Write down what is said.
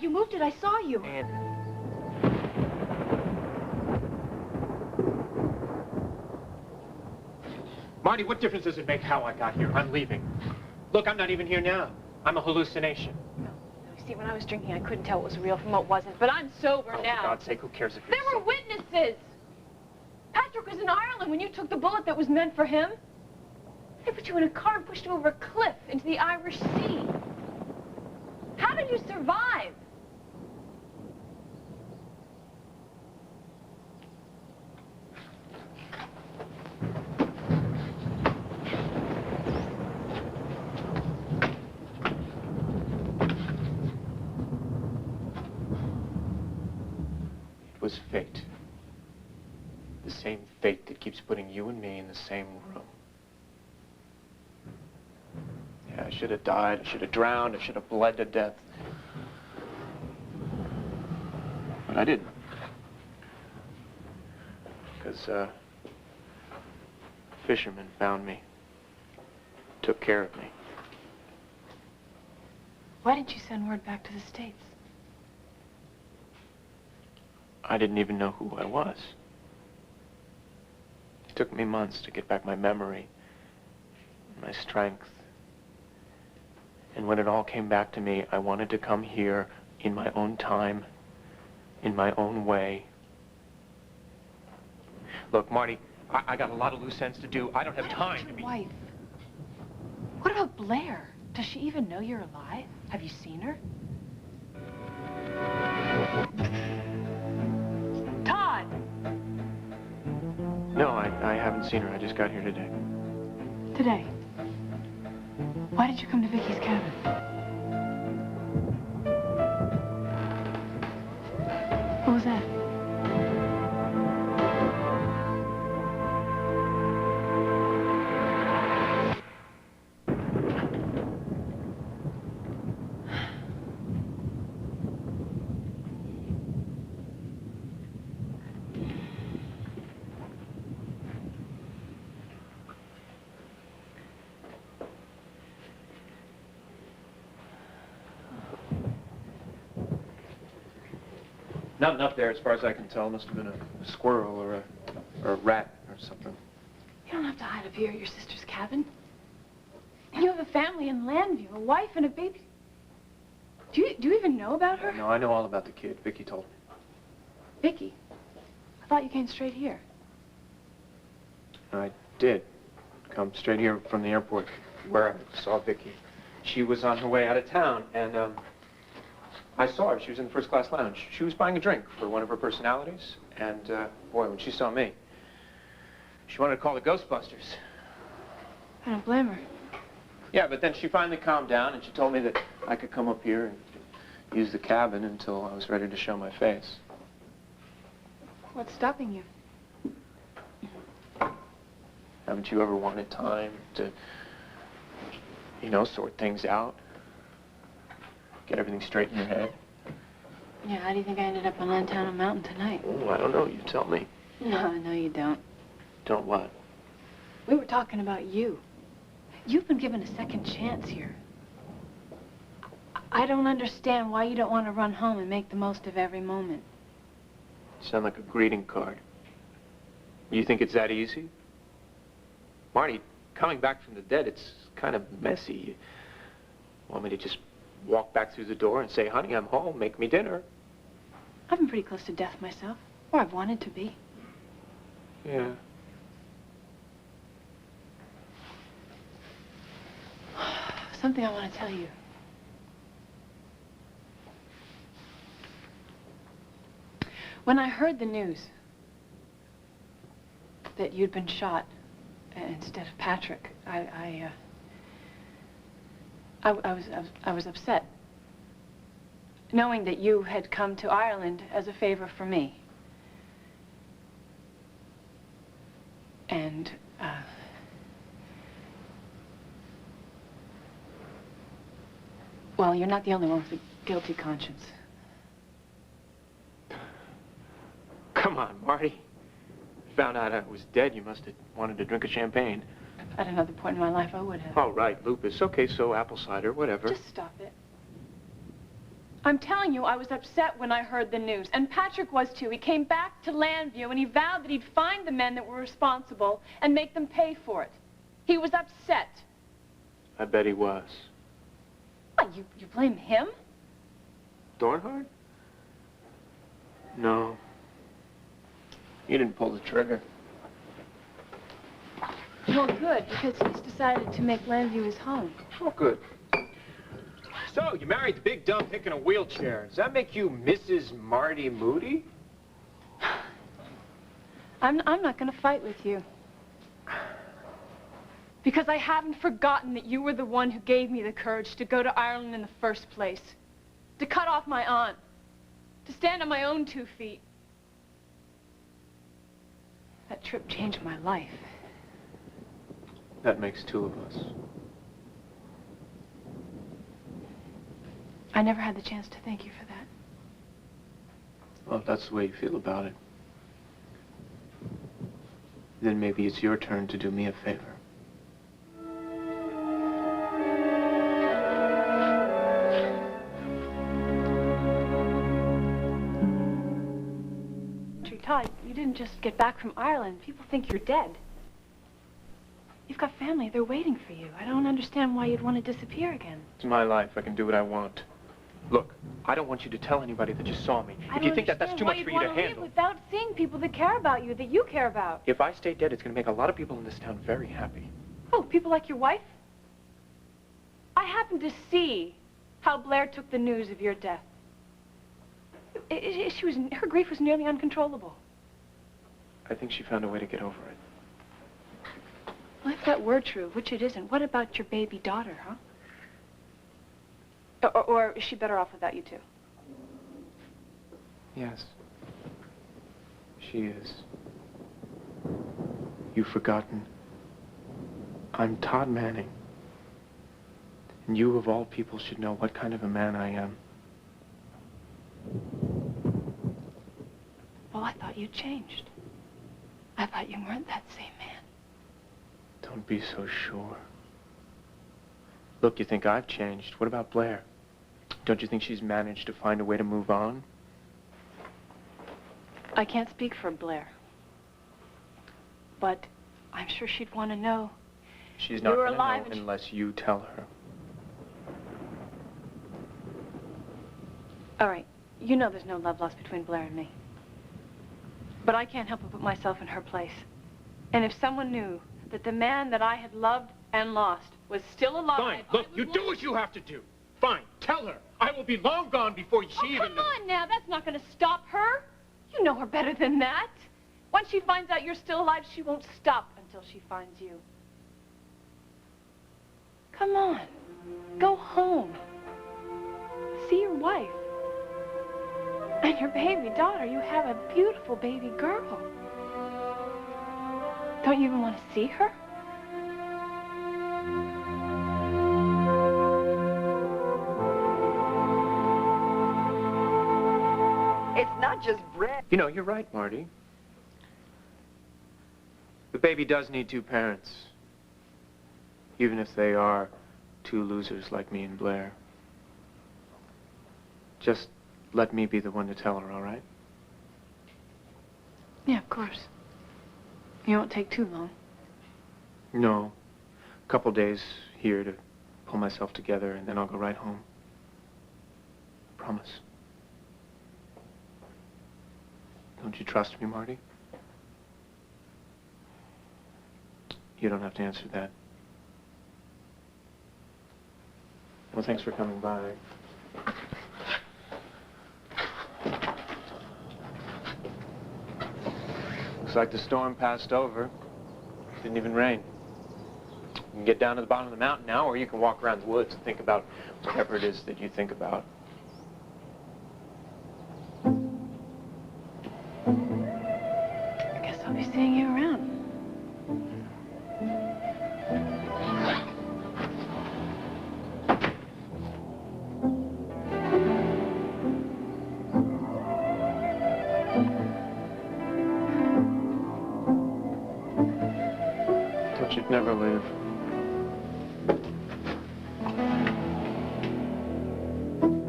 You moved it. I saw you. Andy. Marty, what difference does it make how I got here? I'm leaving. Look, I'm not even here now. I'm a hallucination. No. See, when I was drinking, I couldn't tell what was real from what wasn't. But I'm sober now. For God's sake, who cares if you're There were witnesses. Patrick was in Ireland when you took the bullet that was meant for him. They put you in a car and pushed you over a cliff into the Irish Sea. How did you survive? It was fate. The same fate that keeps putting you and me in the same room. Yeah, I should have died, I should have drowned, I should have bled to death. But I didn't. Because, fishermen found me, took care of me. Why didn't you send word back to the States? I didn't even know who I was. It took me months to get back my memory, my strength. And when it all came back to me, I wanted to come here in my own time, in my own way. Look, Marty, I got a lot of loose ends to do. I don't have time to be... Wife. What about Blair? Does she even know you're alive? Have you seen her? Todd! No, I haven't seen her. I just got here today. Today? Why did you come to Vicky's cabin? What was that? Nothing up there, as far as I can tell. Must have been a squirrel or a rat or something. You don't have to hide up here at your sister's cabin. You have a family in Landview, a wife and a baby. Do you even know about her? No, I know all about the kid. Vicky told me. Vicky? I thought you came straight here. I did. Come straight here from the airport where I saw Vicky. She was on her way out of town, and, I saw her. She was in the first-class lounge. She was buying a drink for one of her personalities, and, boy, when she saw me, she wanted to call the Ghostbusters. I don't blame her. Yeah, but then she finally calmed down, and she told me that I could come up here and use the cabin until I was ready to show my face. What's stopping you? Haven't you ever wanted time to, you know, sort things out? Get everything straight in your head? Yeah, how do you think I ended up on Lantana Mountain tonight? Oh, I don't know. You tell me. No, you don't. Don't what? We were talking about you. You've been given a second chance here. I don't understand why you don't want to run home and make the most of every moment. You sound like a greeting card. You think it's that easy? Marty, coming back from the dead, it's kind of messy. You want me to just walk back through the door and say, honey, I'm home, make me dinner? I've been pretty close to death myself, or I've wanted to be. Yeah. Something I want to tell you. When I heard the news that you'd been shot instead of Patrick, I was upset, knowing that you had come to Ireland as a favor for me. And, well, you're not the only one with a guilty conscience. Come on, Marty. Found out I was dead, you must have wanted to drink a champagne. At another point in my life, I would have. All right, lupus. Okay, so apple cider, whatever. Just stop it. I'm telling you, I was upset when I heard the news, and Patrick was too. He came back to Landview, and he vowed that he'd find the men that were responsible and make them pay for it. He was upset. I bet he was. What, you blame him? Dornhard? No. He didn't pull the trigger. Well, good, because he's decided to make Landview his home. Oh, good. So, you married the big dumb hick in a wheelchair. Does that make you Mrs. Marty Moody? I'm not going to fight with you. Because I haven't forgotten that you were the one who gave me the courage to go to Ireland in the first place. To cut off my aunt. To stand on my own 2 feet. That trip changed my life. That makes 2 of us. I never had the chance to thank you for that. Well, if that's the way you feel about it, then maybe it's your turn to do me a favor. Todd, you didn't just get back from Ireland. People think you're dead. You've got family. They're waiting for you. I don't understand why you'd want to disappear again. It's my life. I can do what I want. Look, I don't want you to tell anybody that you saw me. If you think that that's too much for you to handle. Without seeing people that care about you, that you care about. If I stay dead, it's going to make a lot of people in this town very happy. Oh, people like your wife? I happened to see how Blair took the news of your death. Her grief was nearly uncontrollable. I think she found a way to get over it. Well, if that were true, which it isn't, what about your baby daughter, huh? Or is she better off without you two? Yes. She is. You've forgotten. I'm Todd Manning. And you, of all people, should know what kind of a man I am. Well, I thought you'd changed. I thought you weren't that same man. Don't be so sure. Look, you think I've changed. What about Blair? Don't you think she's managed to find a way to move on? I can't speak for Blair. But I'm sure she'd want to know. She's not going to know unless you tell her. All right. You know there's no love lost between Blair and me. But I can't help but put myself in her place. And if someone knew that the man that I had loved and lost was still alive... Fine. Look, you do what you have to do. Fine. Tell her. I will be long gone before she even... Come on now. That's not going to stop her. You know her better than that. Once she finds out you're still alive, she won't stop until she finds you. Come on. Go home. See your wife. And your baby daughter. You have a beautiful baby girl. Don't you even want to see her? It's not just bread. You know, you're right, Marty. The baby does need 2 parents. Even if they are 2 losers like me and Blair. Just let me be the one to tell her, all right? Yeah, of course. You won't take too long. No. A couple days here to pull myself together, and then I'll go right home. Promise. Don't you trust me, Marty? You don't have to answer that. Well, thanks for coming by. Looks like the storm passed over. Didn't even rain. You can get down to the bottom of the mountain now, or you can walk around the woods and think about whatever it is that you think about. I guess I'll be seeing you around. Thought you'd never leave.